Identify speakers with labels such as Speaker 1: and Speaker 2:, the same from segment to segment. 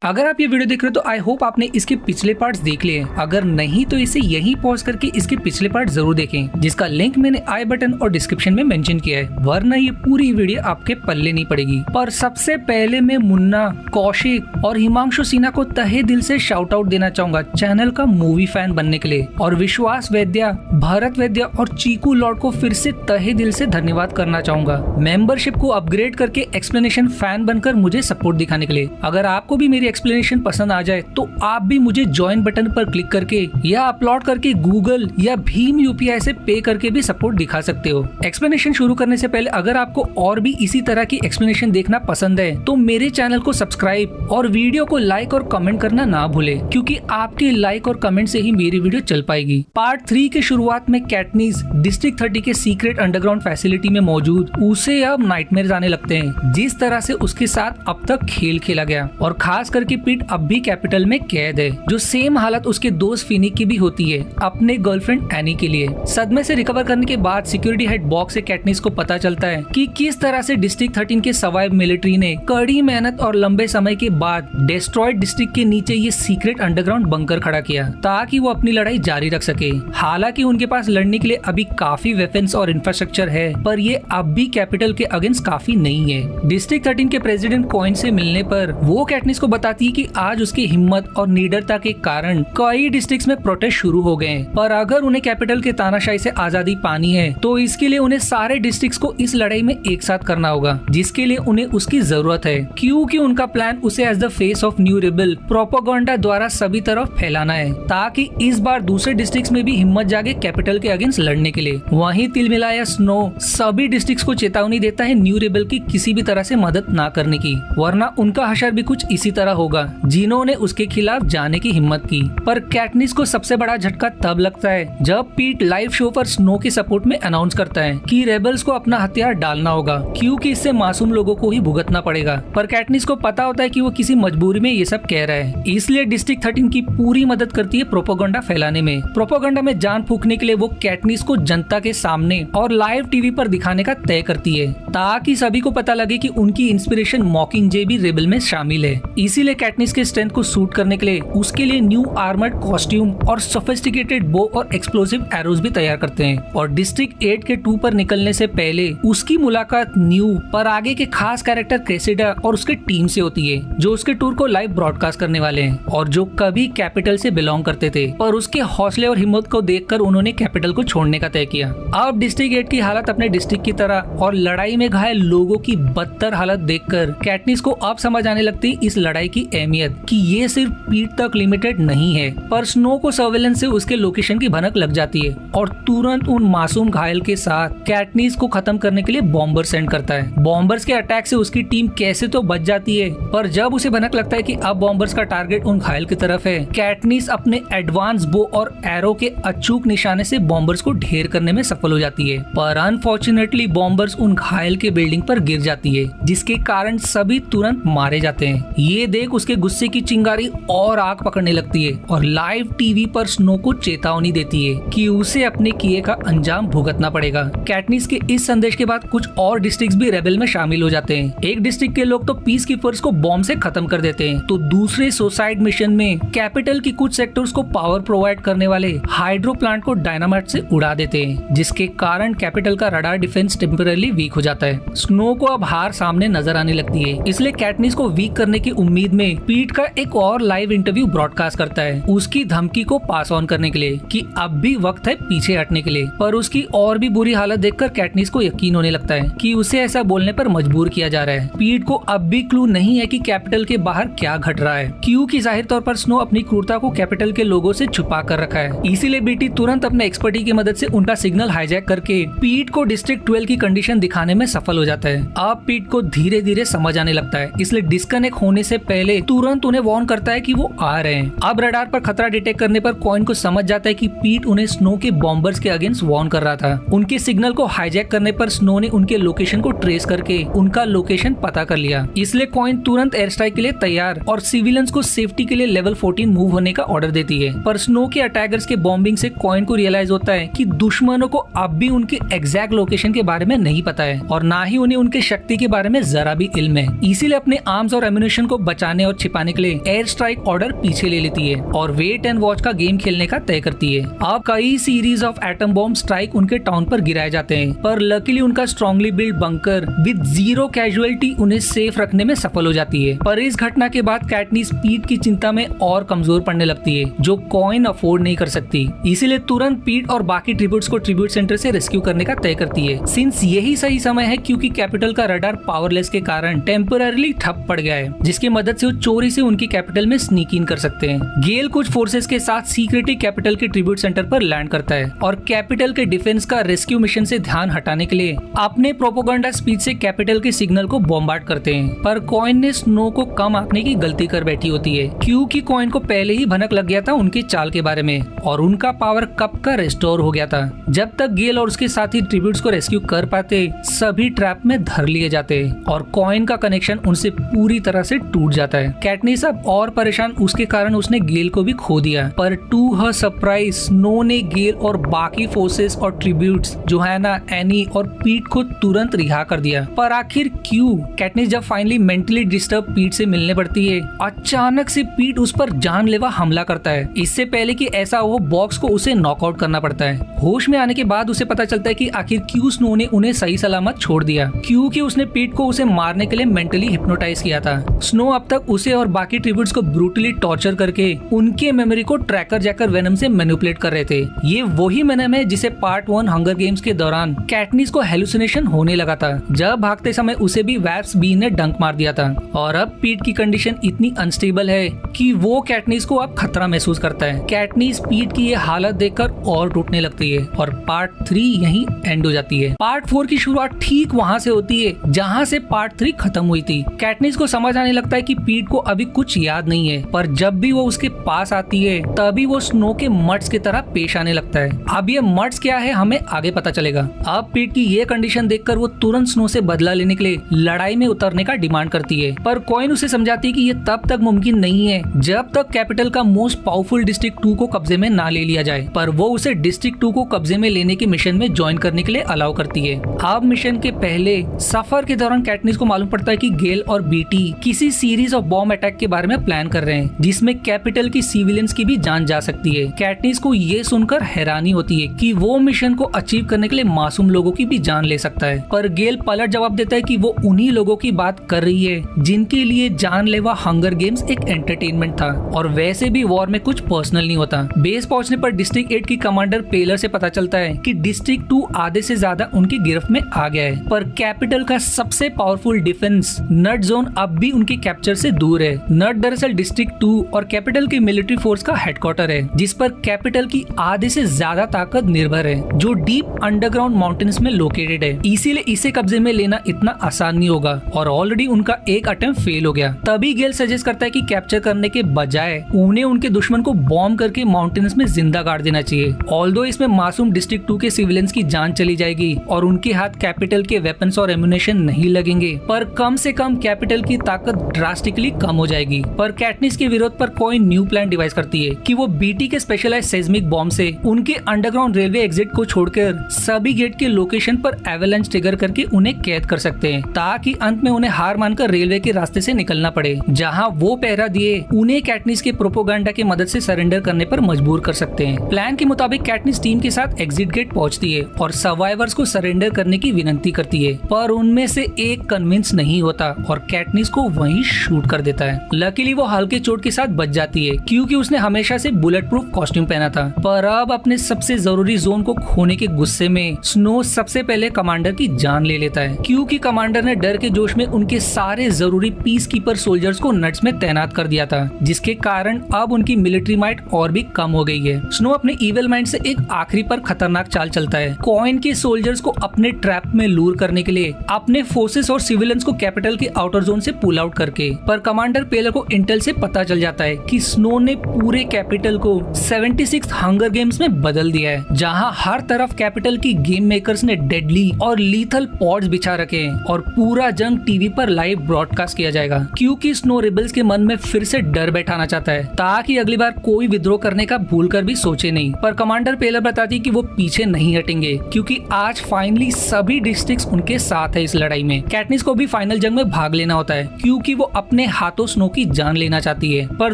Speaker 1: अगर आप ये वीडियो देख रहे हो तो आई होप आपने इसके पिछले पार्ट्स देख लिए हैं। अगर नहीं तो इसे यहीं पॉज करके इसके पिछले पार्ट जरूर देखें, जिसका लिंक मैंने आई बटन और डिस्क्रिप्शन में मेंशन किया है, वरना ये पूरी वीडियो आपके पल्ले नहीं पड़ेगी। पर सबसे पहले मैं मुन्ना, कौशिक और हिमांशु सिन्हा को तहे दिल से शाउट आउट देना चाहूंगा चैनल का मूवी फैन बनने के लिए, और विश्वास वैद्या, भरत वैद्या और चीकू लॉर्ड को फिर से तहे दिल से धन्यवाद करना चाहूंगा मेंबरशिप को अपग्रेड करके एक्सप्लेनेशन फैन बनकर मुझे सपोर्ट दिखाने के लिए। अगर आपको भी मेरी एक्सप्लेनेशन पसंद आ जाए तो आप भी मुझे ज्वाइन बटन पर क्लिक करके या अपलोड करके गूगल या भीम यूपीआई से पे करके भी सपोर्ट दिखा सकते हो। एक्सप्लेनेशन शुरू करने से पहले अगर आपको और भी इसी तरह की एक्सप्लेनेशन देखना पसंद है तो मेरे चैनल को सब्सक्राइब और वीडियो को लाइक और कमेंट करना ना भूले, क्योंकि आपके लाइक और कमेंट से ही मेरी वीडियो चल पाएगी। पार्ट 3 के शुरुआत में कैटनीस डिस्ट्रिक्ट 30 के सीक्रेट अंडरग्राउंड फैसिलिटी में मौजूद उसे अब नाइटमेयर आने लगते हैं, जिस तरह से उसके साथ अब तक खेल खेला गया, और खास करके पीट अब भी कैपिटल में कैद है। जो सेम हालत उसके दोस्त फिनिक की भी होती है अपने गर्लफ्रेंड एनी के लिए। सदमे से रिकवर करने के बाद सिक्योरिटी हेड बॉक्स से कैटनीस को पता चलता है कि किस तरह से डिस्ट्रिक्ट 13 के सर्वाइव मिलिट्री ने कड़ी मेहनत और लंबे समय के बाद डिस्ट्रॉयड डिस्ट्रिक्ट के नीचे ये सीक्रेट अंडरग्राउंड बंकर खड़ा किया ताकि वो अपनी लड़ाई जारी रख सके। हालांकि उनके पास लड़ने के लिए अभी काफी वेपन्स और इंफ्रास्ट्रक्चर है, पर ये अब भी कैपिटल के अगेंस्ट काफी नहीं है। डिस्ट्रिक्ट 13 के प्रेसिडेंट कॉइन से मिलने पर वो कैटनीस को बताती है कि आज उसकी हिम्मत और निडरता के कारण कई डिस्ट्रिक्ट्स में प्रोटेस्ट शुरू हो गए हैं, पर अगर उन्हें कैपिटल के तानाशाही से आजादी पानी है तो इसके लिए उन्हें सारे डिस्ट्रिक्ट्स को इस लड़ाई में एक साथ करना होगा, जिसके लिए उन्हें उसकी जरूरत है, क्योंकि उनका प्लान उसे as the face of new rebel propaganda द्वारा सभी तरफ फैलाना है, ताकि इस बार दूसरे डिस्ट्रिक्ट्स में भी हिम्मत जागे कैपिटल के अगेंस्ट लड़ने के लिए। वहीं तिलमिलाया स्नो सभी डिस्ट्रिक्ट्स को चेतावनी देता है न्यू रिबल की किसी भी तरह से मदद ना करने की, वरना उनका हशर भी कुछ इसी तरह होगा जिन्होंने उसके खिलाफ जाने की हिम्मत की। पर कैटनीस को सबसे बड़ा झटका तब लगता है जब पीट लाइव शो पर स्नो के सपोर्ट में अनाउंस करता है कि रेबल्स को अपना हथियार डालना होगा, क्योंकि इससे मासूम लोगों को ही भुगतना पड़ेगा। पर कैटनीस को पता होता है कि वो किसी मजबूरी में ये सब कह रहा है, इसलिए डिस्ट्रिक्ट 13 की पूरी मदद करती है प्रोपेगेंडा फैलाने में। प्रोपेगेंडा में जान फूंकने के लिए वो कैटनीस को जनता के सामने और लाइव टीवी पर दिखाने का तय करती है, ताकि सभी को पता लगे कि उनकी इंस्पिरेशन मॉकिंगजे भी रेबल में शामिल है। इसीलिए कैटनीस के स्ट्रेंथ को सूट करने के लिए उसके लिए न्यू आर्मर्ड कॉस्ट्यूम और सोफिस्टिकेटेड बो और एक्सप्लोसिव एरोज भी तैयार करते हैं। और डिस्ट्रिक्ट 8 के 2 पर निकलने से पहले उसकी मुलाकात न्यू पर आगे के खास कैरेक्टर क्रेसिडा और उसके टीम से होती है, जो उसके टूर को लाइव ब्रॉडकास्ट करने वाले हैं और जो कभी कैपिटल से बिलोंग करते थे। पर उसके हौसले और हिम्मत को देखकर उन्होंने कैपिटल को छोड़ने का तय किया। अब डिस्ट्रिक्ट 8 की हालत अपने डिस्ट्रिक्ट की तरह और लड़ाई में घायल लोगों की बदतर हालत देखकर कैटनीस को अब समझ आने लगती इस लड़ाई की अहमियत, कि ये सिर्फ पीठ तक लिमिटेड नहीं है। पर स्नो को सर्वेलेंस से उसके लोकेशन की भनक लग जाती है और तुरंत उन मासूम घायल के साथ कैटनीस को खत्म करने के लिए बॉम्बर सेंड करता है। बॉम्बर्स के अटैक से उसकी टीम कैसे तो बच जाती है, पर जब उसे भनक लगता है कि अब बॉम्बर्स का टारगेट उन घायल की तरफ है, कैटनीस अपने एडवांस बो और एरो के अचूक निशाने से बॉम्बर्स को ढेर करने में सफल हो जाती है। पर अनफॉर्चुनेटली बॉम्बर्स उन घायल के बिल्डिंग पर गिर जाती है, जिसके कारण सभी तुरंत मारे जाते हैं। ये देख उसके गुस्से की चिंगारी और आग पकड़ने लगती है और लाइव टीवी पर स्नो को चेतावनी देती है कि उसे अपने किए का अंजाम भुगतना पड़ेगा। कैटनीस के इस संदेश के बाद कुछ और डिस्ट्रिक्ट्स भी रेबेल में शामिल हो जाते हैं। एक डिस्ट्रिक्ट के लोग तो पीस कीपर्स को बॉम्ब से खत्म कर देते हैं, तो दूसरे सुसाइड मिशन में कैपिटल की कुछ सेक्टर्स को पावर प्रोवाइड करने वाले हाइड्रो प्लांट को डायनामाइट से उड़ा देते हैं, जिसके कारण कैपिटल का रडार डिफेंस टेम्पररी वीक हो जाता है। स्नो को अब हार सामने नजर आने लगती है, इसलिए कैटनीस को वीक करने की उम्मीद में पीट का एक और लाइव इंटरव्यू ब्रॉडकास्ट करता है उसकी धमकी को पास ऑन करने के लिए कि अब भी वक्त है पीछे हटने के लिए। पर उसकी और भी बुरी हालत देखकर कैटनीस को यकीन होने लगता है कि उसे ऐसा बोलने पर मजबूर किया जा रहा है। पीट को अब भी क्लू नहीं है कि कैपिटल के बाहर क्या घट रहा है, क्योंकि जाहिर तौर पर स्नो अपनी क्रूरता को कैपिटल के लोगों से छुपा कर रखा है। इसीलिए बीटी तुरंत अपने एक्सपर्टी की मदद से उनका सिग्नल हाईजैक करके पीट को डिस्ट्रिक्ट 12 की कंडीशन दिखाने में सफल हो जाता है। अब पीट को धीरे धीरे समझ आने लगता है, इसलिए डिस्कनेक्ट होने से पहले तुरंत उन्हें वार्न करता है कि वो आ रहे हैं। अब रडार पर खतरा डिटेक्ट करने पर कॉइन को समझ जाता है कि पीट उन्हें स्नो के बॉम्बर्स के अगेंस्ट वार्न कर रहा था। उनके सिग्नल को हाईजैक करने पर स्नो ने उनके लोकेशन को ट्रेस करके उनका लोकेशन पता कर लिया। इसलिए कॉइन तुरंत एयर स्ट्राइक के लिए तैयार और सिविलियंस को सेफ्टी के लिए लेवल 14 मूव होने का ऑर्डर देती है। पर स्नो के अटैकर्स के बॉम्बिंग से कॉइन को रियलाइज होता है कि दुश्मनों को अब भी उनके एग्जैक्ट लोकेशन के बारे में नहीं पता है और ना ही उन्हें उनके शक्ति के बारे में जरा भी इल्म है। इसीलिए अपने आर्म्स और एम्यूनिशन को बचाने बचाने और छिपाने के लिए एयर स्ट्राइक ऑर्डर पीछे ले लेती है और वेट एंड वॉच का गेम खेलने का तय करती है। अब कई series of atom bomb strike उनके टाउन पर गिराए जाते हैं, पर लकीली उनका strongly build bunker with 0 casualty उन्हें सेफ रखने में सफल हो जाती है। पर इस घटना के बाद कैटनिस पीट की चिंता में और कमजोर पड़ने लगती है, जो कॉइन अफोर्ड नहीं कर सकती। इसीलिए तुरंत पीट और बाकी ट्रिब्यूट्स को ट्रिब्यूट सेंटर से रेस्क्यू करने का तय करती है, सिंस यही सही समय है क्योंकि कैपिटल का रडार पावरलेस के कारण टेम्पररीली ठप पड़ गया है, जिसकी मदद से वो चोरी से उनकी कैपिटल में स्नीक इन कर सकते हैं। गेल कुछ फोर्सेस के साथ सीक्रेटली कैपिटल के ट्रिब्यूट सेंटर पर लैंड करता है और कैपिटल के डिफेंस का रेस्क्यू मिशन से ध्यान हटाने के लिए अपने प्रोपोगंडा स्पीच से कैपिटल के सिग्नल को बॉम्बार्ड करते हैं। पर कॉइन ने स्नो को कम आंकने की गलती कर बैठी होती है, क्योंकि कॉइन को पहले ही भनक लग गया था उनकी चाल के बारे में और उनका पावर कब का रेस्टोर हो गया था। जब तक गेल और उसके साथी ट्रिब्यूट्स को रेस्क्यू कर पाते, सभी ट्रैप में धर लिए जाते और कॉइन का कनेक्शन उनसे पूरी तरह से टूट जाता है। कैटनिस अब और परेशान उसके कारण उसने गेल को भी खो दिया, पर टू हर सरप्राइज स्नो ने गेल और बाकी फोर्सेस और ट्रिब्यूट्स जोहाना, एनी और पीट को तुरंत रिहा कर दिया। पर आखिर क्यों? कैटनिस जब फाइनली मेंटली डिस्टर्ब पीट से मिलने पड़ती है, अचानक से पीट उस पर जानलेवा हमला करता है। इससे पहले कि ऐसा हो, बॉक्स को उसे नॉकआउट करना पड़ता है। होश में आने के बाद उसे पता चलता है कि आखिर क्यों स्नो ने उन्हें सही सलामत छोड़ दिया, क्योंकि उसने पीट को उसे मारने के लिए मेंटली हिप्नोटाइज किया था। स्नो अब तक उसे और बाकी ट्रिब्यूट्स को ब्रूटली टॉर्चर करके उनके मेमोरी को ट्रैकर जैकर वेनम से मैनिपुलेट कर रहे थे। ये वही वेनम है जिसे पार्ट 1 हंगर गेम्स के दौरान कैटनिस को हेलुसिनेशन होने लगा था, जब भागते समय उसे भी वैप्स बी ने डंक मार दिया था। और अब पीट की कंडीशन इतनी अनस्टेबल है कि वो कैटनिस को अब खतरा महसूस करता है। कैटनिस पीट की ये हालत देखकर और टूटने लगती है और पार्ट 3 यहीं एंड हो जाती है। पार्ट 4 की शुरुआत ठीक वहाँ से होती है जहाँ से पार्ट 3 खत्म हुई थी। कैटनिस को समझ आने लगता है कि पीट को अभी कुछ याद नहीं है, पर जब भी वो उसके पास आती है तभी वो स्नो के मट्स की तरह पेश आने लगता है। अब ये मट्स क्या है हमें आगे पता चलेगा। अब पीट की ये कंडीशन देखकर वो तुरंत स्नो से बदला लेने के लिए लड़ाई में उतरने का डिमांड करती है, पर कॉइन उसे समझाती है कि ये तब तक मुमकिन नहीं है जब तक कैपिटल का मोस्ट पावरफुल डिस्ट्रिक्ट 2 को कब्जे में ना ले लिया जाए। पर वो उसे डिस्ट्रिक्ट 2 को कब्जे में लेने के मिशन में ज्वाइन करने के लिए अलाउ करती है। अब मिशन के पहले सफर के दौरान कैटनिस को मालूम पड़ता है कि गेल और बीटी किसी सीरीज ऑफ बॉम्ब अटैक के बारे में प्लान कर रहे हैं, जिसमें कैपिटल की सिविलियंस की भी जान जा सकती है। कैटनिस को ये सुनकर हैरानी होती है कि वो मिशन को अचीव करने के लिए मासूम लोगों की भी जान ले सकता है, पर गेल पलट जवाब देता है कि वो उन्हीं लोगों की बात कर रही है जिनके लिए जानलेवा हंगर गेम्स एक एंटरटेनमेंट था और वैसे भी वॉर में कुछ पर्सनल नहीं होता। बेस पहुंचने पर डिस्ट्रिक्ट 8 की कमांडर पेलर से पता चलता है कि डिस्ट्रिक्ट 2 आधे से ज्यादा उनकी गिरफ्त में आ गया है, पर कैपिटल का सबसे पावरफुल डिफेंस नट जोन अब भी उनके कैप्चर से दूर है। नट दरअसल डिस्ट्रिक्ट 2 और कैपिटल की मिलिट्री फोर्स का हेडक्वार्टर है, जिस पर कैपिटल की आधे से ज्यादा ताकत निर्भर है, जो डीप अंडरग्राउंड माउंटेन्स में लोकेटेड है। इसीलिए इसे कब्जे में लेना इतना आसान नहीं होगा और ऑलरेडी उनका एक अटेम्प्ट फेल हो गया। तभी गेल सजेस्ट करता है कि कैप्चर करने के बजाय उन्हें उनके दुश्मन को बॉम्ब करके माउंटेन्स में जिंदा गाड़ देना चाहिए। ऑल्दो इसमें मासूम डिस्ट्रिक्ट 2 के सिविलियंस की जान चली जाएगी और उनके हाथ कैपिटल के वेपन्स और एम्युनिशन नहीं लगेंगे, पर कम से कम कैपिटल की ताकत ड्रास्टिकली कम हो जाएगी। पर कैटनिस के विरोध पर कॉइन न्यू प्लान डिवाइस करती है कि वो बीटी के स्पेशलाइज्ड सेस्मिक बॉम्ब से उनके अंडरग्राउंड रेलवे एग्जिट को छोड़कर सभी गेट के लोकेशन पर एवेलेंस ट्रिगर करके उन्हें कैद कर सकते हैं, ताकि अंत में उन्हें हार मानकर रेलवे के रास्ते से निकलना पड़े, जहां वो पहरा दिए उन्हें कैटनिस के प्रोपोगंडा की मदद से सरेंडर करने पर मजबूर कर सकते हैं। प्लान के मुताबिक कैटनिस टीम के साथ एग्जिट गेट पहुंचती है और सर्वाइवर्स को सरेंडर करने की विनती करती है, पर उनमें से एक कन्विंस नहीं होता और कैटनिस को वहीं शूट कर देता है। लकीली वो हल्के चोट के साथ बच जाती है, क्योंकि उसने हमेशा से बुलेट प्रूफ कॉस्ट्यूम पहना था। पर अब अपने सबसे जरूरी जोन को खोने के गुस्से में स्नो सबसे पहले कमांडर की जान ले लेता है, क्योंकि कमांडर ने डर के जोश में उनके सारे जरूरी पीस कीपर सोल्जर्स को नट्स में तैनात कर दिया था, जिसके कारण अब उनकी मिलिट्री माइट और भी कम हो गई है। स्नो अपने इविल माइंड से एक आखिरी पर खतरनाक चाल चलता है, कॉइन के सोल्जर्स को अपने ट्रैप में लूर करने के लिए अपने फोर्सेस और सिविलियंस को कैपिटल के आउटर जोन से पुल आउट करके। पर कमांडर पेलर को इंटेल से पता चल जाता है कि स्नो ने पूरे कैपिटल को 76 हंगर गेम्स में बदल दिया है, जहां हर तरफ कैपिटल की गेम मेकर्स ने डेडली और लीथल पॉड्स बिछा रखे हैं और पूरा जंग टीवी पर लाइव ब्रॉडकास्ट किया जाएगा, क्योंकि स्नो रिबल्स के मन में फिर से डर बैठाना चाहता है, ताकि अगली बार कोई विद्रोह करने का भूल कर भी सोचे नहीं। पर कमांडर पेलर बताती कि वो पीछे नहीं हटेंगे, क्योंकि आज फाइनली सभी डिस्ट्रिक्ट्स उनके साथ है इस लड़ाई में। कैटनिस को भी फाइनल जंग में भाग लेना होता है, क्योंकि वो अपने अपने हाथों स्नो की जान लेना चाहती है, पर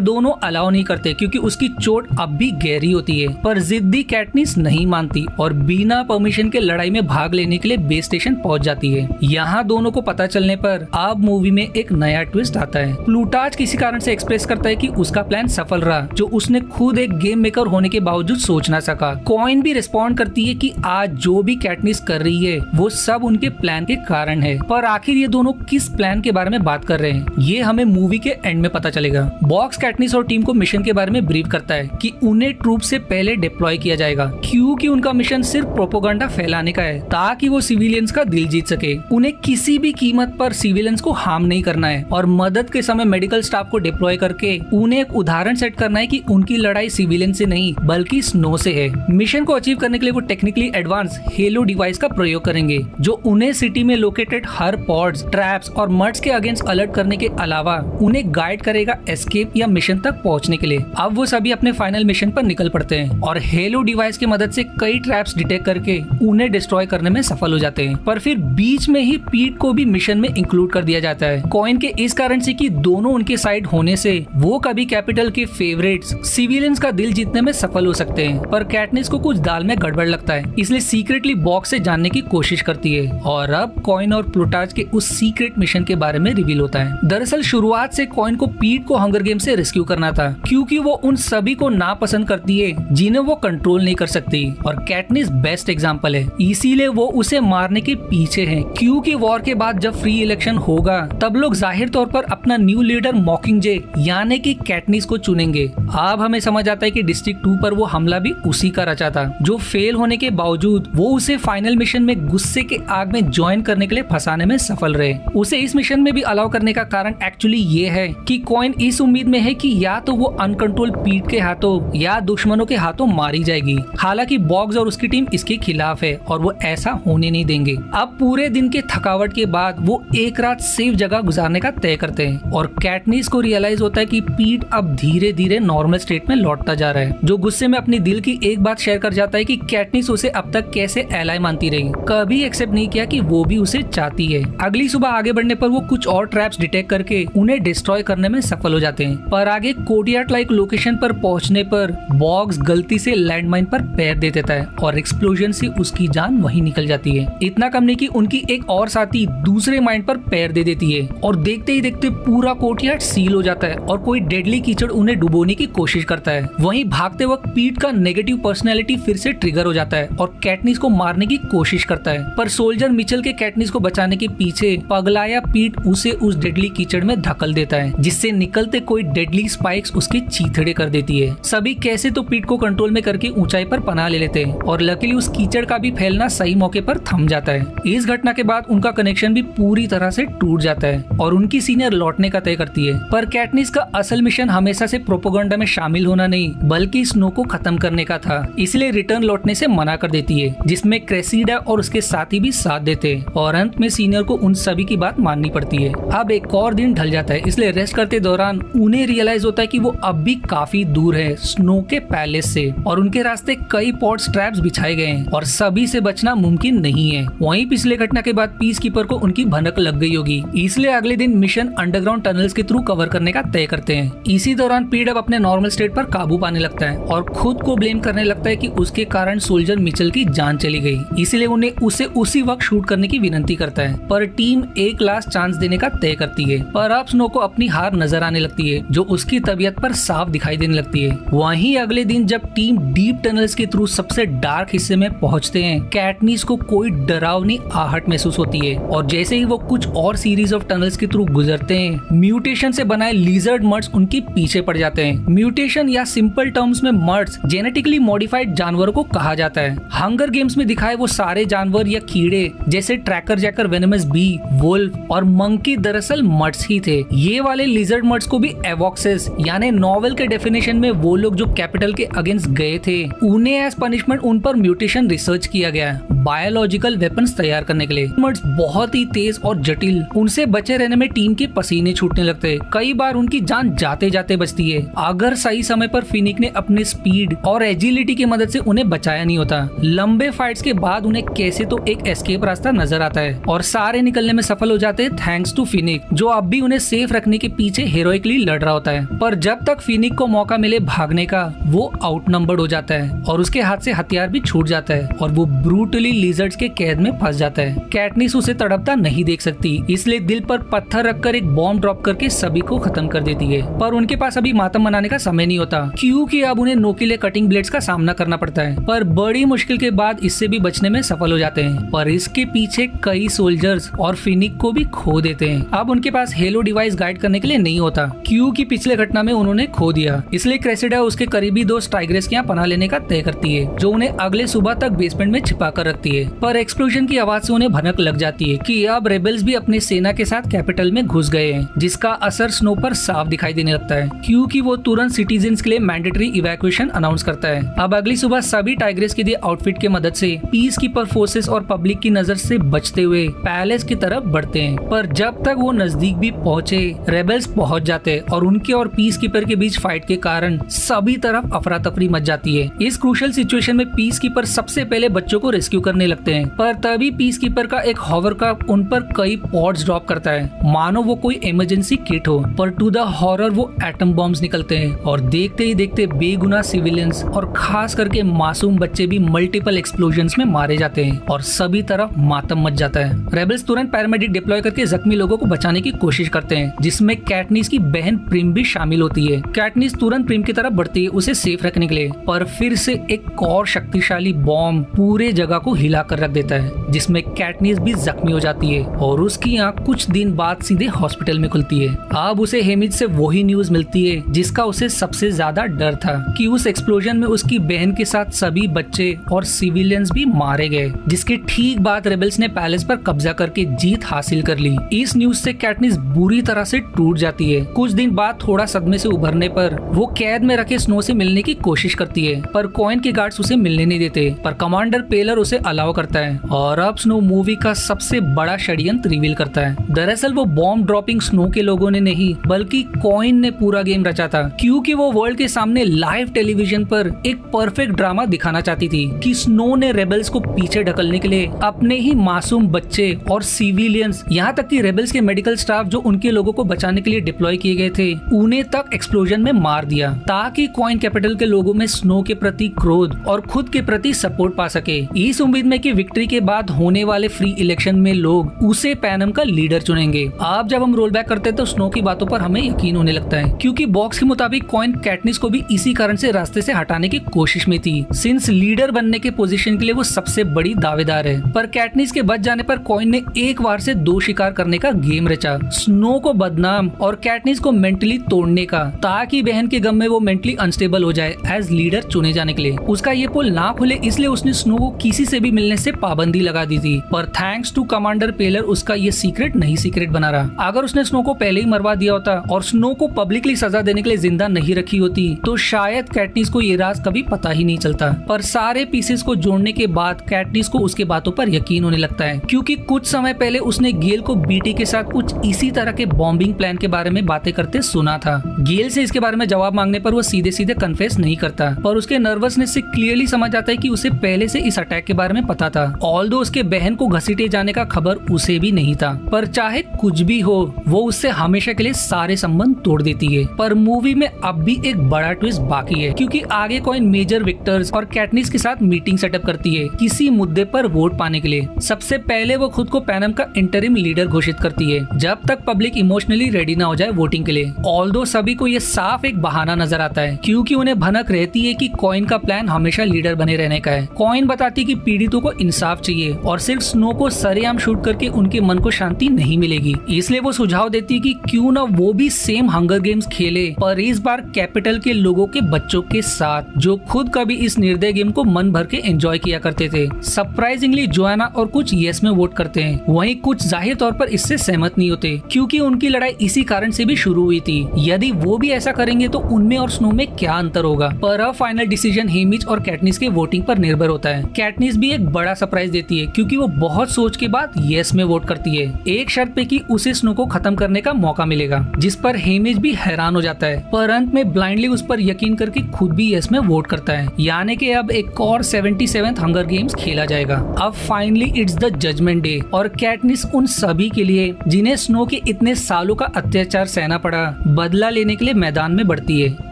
Speaker 1: दोनों अलाउ नहीं करते क्योंकि उसकी चोट अब भी गहरी होती है। पर जिद्दी कैटनिस नहीं मानती और बिना परमिशन के लड़ाई में भाग लेने के लिए बेस स्टेशन पहुंच जाती है। यहाँ दोनों को पता चलने पर अब मूवी में एक नया ट्विस्ट आता है। प्लूटार्च किसी कारण से एक्सप्रेस करता है कि उसका प्लान सफल रहा, जो उसने खुद एक गेम मेकर होने के बावजूद सोच ना सका। कॉइन भी रिस्पॉन्ड करती है कि आज जो भी कैटनिस कर रही है वो सब उनके प्लान के कारण है। पर आखिर ये दोनों किस प्लान के बारे में बात कर रहे हैं, ये हमें मूवी के एंड में पता चलेगा। बॉक्स कैटनिस और टीम को मिशन के बारे में ब्रीफ करता है कि उन्हें ट्रूप से पहले डिप्लॉय किया जाएगा, क्योंकि उनका मिशन सिर्फ प्रोपोगंडा फैलाने का है ताकि वो सिविलियंस का दिल जीत सके। उन्हें किसी भी कीमत पर सिविलियंस को हार्म नहीं करना है और मदद के समय मेडिकल स्टाफ को डिप्लॉय करके उन्हें एक उदाहरण सेट करना है कि उनकी लड़ाई सिविलियन से नहीं बल्कि स्नो से है। मिशन को अचीव करने के लिए वो टेक्निकली एडवांस हेलो डिवाइस का प्रयोग करेंगे, जो उन्हें सिटी में लोकेटेड हर पॉड्स, ट्रैप्स और मर्ड्स के अगेंस्ट अलर्ट करने के अलावा उन्हें गाइड करेगा एस्केप या मिशन तक पहुंचने के लिए। अब वो सभी अपने फाइनल मिशन पर निकल पड़ते हैं और हेलो डिवाइस की मदद से कई ट्रैप्स डिटेक्ट करके उन्हें डिस्ट्रॉय करने में सफल हो जाते हैं। पर फिर बीच में ही पीट को भी मिशन में इंक्लूड कर दिया जाता है, कॉइन के इस कारण से कि दोनों उनके साइड होने से वो कभी कैपिटल के फेवरेट्स सिविलियंस का दिल जीतने में सफल हो सकते हैं। पर कैटनिस को कुछ दाल में गड़बड़ लगता है, इसलिए सीक्रेटली बॉक्स से जानने की कोशिश करती है और अब कॉइन और प्लूटार्च के उस सीक्रेट मिशन के बारे में रिवील होता है। दरअसल शुरुआत से कॉइन को पीट को हंगर गेम से रेस्क्यू करना था, क्योंकि वो उन सभी को नापसंद करती है जिन्हें वो कंट्रोल नहीं कर सकती और कैटनिस बेस्ट एग्जांपल है। इसीलिए वो उसे मारने के पीछे है, क्योंकि वॉर के बाद जब फ्री इलेक्शन होगा तब लोग जाहिर तौर पर अपना न्यू लीडर मॉकिंगजे यानी कि कैटनिस को चुनेंगे। अब हमें समझ आता है कि डिस्ट्रिक्ट 2 पर वो हमला भी उसी का रचा था, जो फेल होने के बावजूद वो उसे फाइनल मिशन में गुस्से के आग में ज्वाइन करने के लिए फंसाने में सफल रहे। उसे इस मिशन में भी अलाउ करने का कारण एक्चुअली ये है कि कॉइन इस उम्मीद में है कि या तो वो अनकंट्रोल पीट के हाथों या दुश्मनों के हाथों मारी जाएगी। हालांकि बॉक्स और उसकी टीम इसके खिलाफ है और वो ऐसा होने नहीं देंगे। अब पूरे दिन के थकावट के बाद वो एक रात सेफ जगह गुजारने का तय करते हैं और कैटनिस को रियलाइज होता है कि पीट अब धीरे धीरे नॉर्मल स्टेट में लौटता जा रहा है, जो गुस्से में अपनी दिल की एक बात शेयर कर जाता है कि कैटनिस उसे अब तक कैसे एलाई मानती रही, कभी एक्सेप्ट नहीं किया कि वो भी उसे चाहती है। अगली सुबह आगे बढ़ने पर वो कुछ और ट्रैप्स डिटेक्ट करके उन्हें डिस्ट्रॉय करने में सफल हो जाते हैं। पर आगे कोर्टयार्ड लाइक लोकेशन पर पहुंचने पर बॉक्स गलती से लैंडमाइन पर पैर दे देता है और एक्सप्लोजन से उसकी जान वहीं निकल जाती है। इतना कम नहीं कि उनकी एक और साथी दूसरे माइन पर पैर दे देती है और देखते ही देखते पूरा कोर्टयार्ड सील हो जाता है और कोई डेडली कीचड़ उन्हें डुबोने की कोशिश करता है। वहीं भागते वक्त पीट का नेगेटिव पर्सनैलिटी फिर से ट्रिगर हो जाता है और कैटनिस को मारने की कोशिश करता है। पर सोल्जर मिचेल के कैटनिस को बचाने के पीछे पगलाया पीट उसे उस डेडली कीचड़ में धकल देता है, जिससे निकलते कोई डेडली स्पाइक्स उसके चीथड़े कर देती है। सभी कैसे तो पीट को कंट्रोल में करके ऊंचाई पर पनाह ले लेते हैं और लकीली उस कीचड़ का भी फैलना सही मौके पर थम जाता है। इस घटना के बाद उनका कनेक्शन भी पूरी तरह से टूट जाता है और उनकी सीनियर लौटने का तय करती है। पर कैटनिस का असल मिशन हमेशा से प्रोपोगंडा में शामिल होना नहीं बल्कि स्नो को खत्म करने का था, इसलिए रिटर्न लौटने से मना कर देती है, जिसमें क्रेसिडा और उसके साथी भी साथ देते हैं और अंत में सीनियर को उन सभी की बात माननी पड़ती है। अब एक और दिन ढल जाता है, इसलिए रेस्ट करते दौरान उन्हें रियलाइज होता है कि वो अब भी काफी दूर है स्नो के पैलेस से और उनके रास्ते कई पॉट्स ट्रैप्स बिछाए गए हैं और सभी से बचना मुमकिन नहीं है। वहीं पिछले घटना के बाद पीस कीपर को उनकी भनक लग गई होगी, इसलिए अगले दिन मिशन अंडरग्राउंड टनल्स के थ्रू कवर करने का तय करते हैं। इसी दौरान पीड अब अपने नॉर्मल स्टेट पर काबू पाने लगता है और खुद को ब्लेम करने लगता है कि उसके कारण सोल्जर मिचेल की जान चली गई, इसलिए उन्हें उसे उसी वक्त शूट करने की विनती करता है। पर टीम एक लास्ट चांस देने का तय करती है, पर अब स्नो को अपनी हार नजर आने लगती है, जो उसकी तबीयत पर साफ दिखाई देने लगती है। वहीं अगले दिन जब टीम डीप टनल्स के थ्रू सबसे डार्क हिस्से में पहुंचते हैं, कैटनिस को कोई डरावनी आहट महसूस होती है और जैसे ही वो कुछ और सीरीज ऑफ टनल्स के थ्रू गुजरते हैं, म्यूटेशन से बनाए लिजर्ड मर्ड्स उनके पीछे पड़ जाते हैं। म्यूटेशन या सिंपल टर्म्स में मर्ड्स जेनेटिकली मॉडिफाइड जानवरों को कहा जाता है। हंगर गेम्स में दिखाए वो सारे जानवर या कीड़े जैसे ट्रैकर जैकर, वेनेमस बी, वुल्फ और मंकी दरअसल मर्ड्स ही थे। ये वाले लिजर्ड मर्ड्स को भी एवॉक्सेस यानी नॉवेल के डेफिनेशन में वो लोग जो कैपिटल के अगेंस्ट गए थे, उन्हें एज पनिशमेंट उन पर म्यूटेशन रिसर्च किया गया बायोलॉजिकल वेपन्स तैयार करने के लिए। मर्ड्स बहुत ही तेज और जटिल, उनसे बचे रहने में टीम के पसीने छूटने लगते, कई बार उनकी जान जाते जाते बचती है अगर सही समय पर फिनिक ने अपने स्पीड और एजिलिटी की मदद से उन्हें बचाया नहीं होता। लंबे फाइट्स के बाद उन्हें कैसे तो एक एस्केप रास्ता नजर आता है और सारे निकलने में सफल हो जाते हैं थैंक्स टू फिनिक, जो अब भी उन्हें उन्हें सेफ रखने के पीछे हेरोइकली लड़ रहा होता है, पर जब तक फिनिक को मौका मिले भागने का वो आउटनंबर्ड हो जाता है और उसके हाथ से हथियार भी छूट जाता है और वो ब्रूटली लिजर्ड्स के कैद में फंस जाता है। कैटनिस उसे तड़पता नहीं देख सकती, इसलिए दिल पर पत्थर रखकर एक बॉम्ब ड्रॉप करके सभी को खत्म कर देती है। पर उनके पास अभी मातम मनाने का समय नहीं होता, क्योंकि अब उन्हें नोकीले कटिंग ब्लेड्स का सामना करना पड़ता है। पर बड़ी मुश्किल के बाद इससे भी बचने में सफल हो जाते हैं, पर इसके पीछे कई सोल्जर्स और फिनिक को भी खो देते हैं। अब उनके पास हेलो डिवाइस गाइड करने के लिए नहीं होता, क्योंकि पिछले घटना में उन्होंने खो दिया। इसलिए क्रेसिडा उसके करीबी दोस्त टाइग्रेस के यहाँ पनाह लेने का तय करती है, जो उन्हें अगले सुबह तक बेसमेंट में छिपा कर रखती है। पर एक्सप्लोजन की आवाज से उन्हें भनक लग जाती है कि अब रेबल्स भी अपनी सेना के साथ कैपिटल में घुस गए हैं, जिसका असर स्नो पर साफ दिखाई देने लगता है, क्योंकि वो तुरंत सिटीजन्स के लिए मैंडेटरी इवैक्यूएशन अनाउंस करता है। अब अगली सुबह सभी टाइग्रेस के दिए आउटफिट की मदद से पीस कीपर फोर्सेस और पब्लिक की नजर से बचते हुए पैलेस की तरफ बढ़ते हैं। पर जब तक वो नजदीक भी पहुंचे, रेबल्स पहुंच जाते हैं और उनके और पीस कीपर के बीच फाइट के कारण सभी तरफ अफरा तफरी मच जाती है। इस क्रूशियल सिचुएशन में पीस कीपर सबसे पहले बच्चों को रेस्क्यू करने लगते हैं, पर तभी पीस कीपर का एक हॉवरक्राफ्ट उन पर कई पॉड्स ड्रॉप करता है, मानो वो कोई इमरजेंसी किट हो। पर टू द हॉरर वो एटम बॉम्ब्स निकलते हैं और देखते ही देखते बेगुनाह सिविलियंस और खास करके मासूम बच्चे भी मल्टीपल एक्सप्लोजन्स में मारे जाते हैं और सभी तरफ मातम मच जाता है। रेबल्स तुरंत पैरामेडिक डिप्लॉय करके जख्मी लोगों को बचाने की कोशिश करते हैं, जिसमें कैटनिस की बहन प्रिम भी शामिल होती है। कैटनिस तुरंत प्रिम की तरफ बढ़ती है उसे सेफ रखने के लिए, पर फिर से एक और शक्तिशाली बॉम्ब पूरे जगह को हिला कर रख देता है, जिसमें कैटनिस भी जख्मी हो जाती है और उसकी आंख कुछ दिन बाद सीधे हॉस्पिटल में खुलती है। अब उसे हेमिज से वही न्यूज मिलती है जिसका उसे सबसे ज्यादा डर था, कि उस एक्सप्लोजन में उसकी बहन के साथ सभी बच्चे और सिविलियंस भी मारे गए, जिसके ठीक बाद रेबल्स ने पैलेस पर कब्जा करके जीत हासिल कर ली। इस न्यूज से कैटनिस बुरी तरह से टूट जाती है। कुछ दिन बाद थोड़ा सदमे से उभरने पर वो कैद में रखे स्नो से मिलने की कोशिश करती है, पर कॉइन के गार्ड्स उसे मिलने नहीं देते, पर कमांडर पेलर उसे अलाउ करता है और अब स्नो मूवी का सबसे बड़ा षड्यंत्र रिवील करता है। दरअसल वो बॉम्ब ड्रॉपिंग स्नो के लोगों ने नहीं, बल्कि कॉइन ने पूरा गेम रचा था, क्योंकि वो वर्ल्ड के सामने लाइव टेलीविजन पर एक परफेक्ट ड्रामा दिखाना चाहती थी कि स्नो ने रेबल्स को पीछे ढकलने के लिए अपने ही मासूम बच्चे और सिविलियंस, यहाँ तक कि रेबल्स के मेडिकल स्टाफ जो उनके लोगों को बचाने के लिए डिप्लॉय किए गए थे, उन्हें तक एक्सप्लोजन में मार दिया, ताकि कॉइन कैपिटल के लोगों में स्नो के प्रति क्रोध और खुद के प्रति सपोर्ट पा सके, इस उम्मीद में कि विक्ट्री के बाद होने वाले फ्री इलेक्शन में लोग उसे पैनम का लीडर चुनेंगे। अब जब हम रोल बैक करते हैं तो स्नो की बातों पर हमें यकीन होने लगता है, क्योंकि बॉक्स के मुताबिक कॉइन कैटनिस को भी इसी कारण से रास्ते से हटाने की कोशिश में थी, सिंस लीडर बनने के पोजीशन के लिए वो सबसे बड़ी दावेदार है। पर कैटनिस के बच जाने पर कॉइन ने एक बार से दो शिकार करने का गेम रचा, स्नो को बदनाम और कैटनिस को मेंटली तोड़ने का, ताकि बहन के गम में वो मेंटली अनस्टेबल हो जाए एज लीडर चुने जाने के लिए। उसका ये पोल ना खुले इसलिए उसने स्नो को किसी से भी मिलने से पाबंदी लगा दी थी, पर थैंक्स टू कमांडर पेलर उसका ये सीक्रेट नहीं सीक्रेट बना रहा। अगर उसने स्नो को पहले ही मरवा दिया होता और स्नो को पब्लिकली सजा देने के लिए जिंदा नहीं रखी होती, तो शायद कैटनिस को ये राज कभी पता ही नहीं चलता। पर सारे पीसेस को जोड़ने के बाद कैटनिस को उसके बातों पर यकीन होने लगता है, क्योंकि कुछ समय पहले उसने गेल को बीटी के साथ कुछ इसी तरह के बॉम्बिंग प्लान के बारे में बातें करते सुना था। गेल से इसके बारे में जवाब मांगने पर वो सीधे सीधे कन्फेस नहीं करता, पर उसके नर्वसनेस से क्लियरली समझ आता है कि उसे पहले से इस अटैक के बारे में पता था, ऑल्दो उसके बहन को घसीटे जाने का खबर उसे भी नहीं था। पर चाहे कुछ भी हो, वो उससे हमेशा के लिए सारे संबंध तोड़ देती है। पर मूवी में अब भी एक बड़ा ट्विस्ट बाकी है, क्योंकि आगे कॉइन मेजर विक्टर्स और कैटनिस के साथ मीटिंग सेटअप करती है किसी मुद्दे पर वोट पाने के लिए। सबसे पहले वो खुद को पैनम का इंटरिम लीडर घोषित करती है, जब तक पब्लिक इमोशनली रेडी ना हो जाए वोटिंग के लिए। ऑल्दो सभी को ये साफ एक बहाना नजर आता है, क्योंकि उन्हें भनक रहती है कि कॉइन का प्लान हमेशा लीडर बने रहने का है। कॉइन बताती कि पीड़ितों को इंसाफ चाहिए और सिर्फ स्नो को सरेआम शूट करके उनके मन को शांति नहीं मिलेगी, इसलिए वो सुझाव देती कि क्यों ना वो भी सेम हंगर गेम्स खेले, पर इस बार कैपिटल के लोगों के बच्चों के साथ, जो खुद कभी इस निर्दय गेम को मन भर के एंजॉय किया करते थे। सरप्राइजिंगली जोआना और कुछ यस में वोट करते हैं, वहीं कुछ जाहिर तौर पर इससे सहमत नहीं होते, क्योंकि उनकी लड़ाई इसी कारण से भी शुरू हुई थी। यदि वो भी ऐसा करेंगे तो उनमें और स्नो में क्या अंतर होगा। पर अब फाइनल डिसीजन हेमिज और कैटनिस के वोटिंग पर निर्भर होता है। कैटनिस भी एक बड़ा सरप्राइज देती है, क्योंकि वो बहुत सोच के बाद यस में वोट करती है, एक शर्त पे कि उसे स्नो को खत्म करने का मौका मिलेगा, जिस पर हेमिज भी हैरान हो जाता है, पर अंत में ब्लाइंडली उस पर यकीन करके खुद भी यस में वोट करता है। यानी कि अब एक और 77th हंगर गेम्स खेला जाएगा। अब finally it's the judgement day, और कैटनिस उन सभी के लिए जिन्हें स्नो के इतने सालों का अत्याचार सहना पड़ा, बदला लेने के लिए मैदान में बढ़ती है।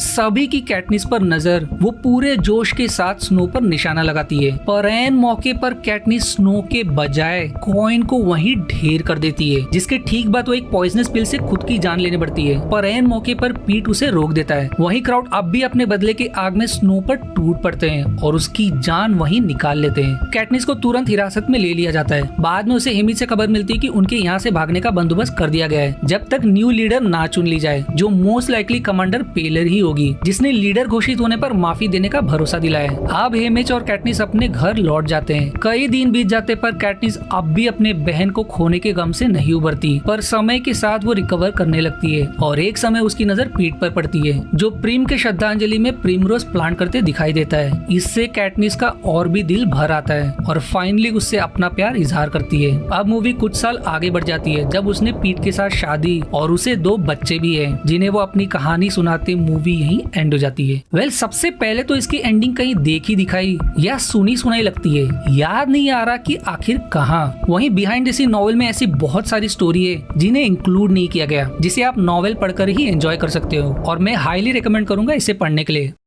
Speaker 1: सभी की कैटनिस पर नजर, वो पूरे जोश के साथ स्नो पर निशाना लगाती है, पर ऐन मौके पर कैटनिस स्नो के बजाय कॉइन को वहीं ढेर कर देती है, जिसके ठीक बाद वो एक पॉइजनस पिल से खुद की जान लेने पड़ती है, पर ऐन मौके पर पीट उसे रोक देता है। वहीं क्राउड अब भी अपने बदले की आग में स्नो पर टूट पड़ते हैं और उसकी जान वहीं निकाल लेते हैं। कैटनिस को तुरंत हिरासत में ले लिया जाता है। बाद में उसे हेमी से खबर मिलती है कि उनके यहाँ से भागने का बंदोबस्त कर दिया गया है, जब तक न्यू लीडर ना चुन ली जाए, जो मोस्ट लाइकली कमांडर पेलर ही होगी, जिसने लीडर घोषित होने पर माफी देने का भरोसा दिलाया है। अब हेमिच और कैटनिस अपने घर लौट जाते हैं। कई दिन बीत जाते पर कैटनिस अब भी अपने बहन को खोने के गम से नहीं उबरती, पर समय के साथ वो रिकवर करने लगती है और एक समय उसकी नजर पीट पर पड़ती है, जो प्रीम के श्रद्धांजलि में प्रीमरोज प्लांट करते दिखाई देता है। इससे कैटनिस का और भी दिल भर आता है और फाइनली उससे अपना प्यार इजहार करती है। अब मूवी कुछ साल आगे बढ़ जाती है, जब उसने पीट के साथ शादी और उसे 2 बच्चे भी हैं, जिन्हें वो अपनी कहानी सुनाते मूवी यहीं एंड हो जाती है। वेल, सबसे पहले तो इसकी एंडिंग कहीं देखी दिखाई या सुनी सुनाई लगती है, याद नहीं आ रहा कि आखिर कहाँ। वहीं बिहाइंड द सीन नॉवेल में ऐसी बहुत सारी स्टोरी है जिन्हें इंक्लूड नहीं किया गया, जिसे आप नॉवेल पढ़कर ही एंजॉय कर सकते हो और मैं हाईली रिकमेंड करूंगा इसे पढ़ने के लिए।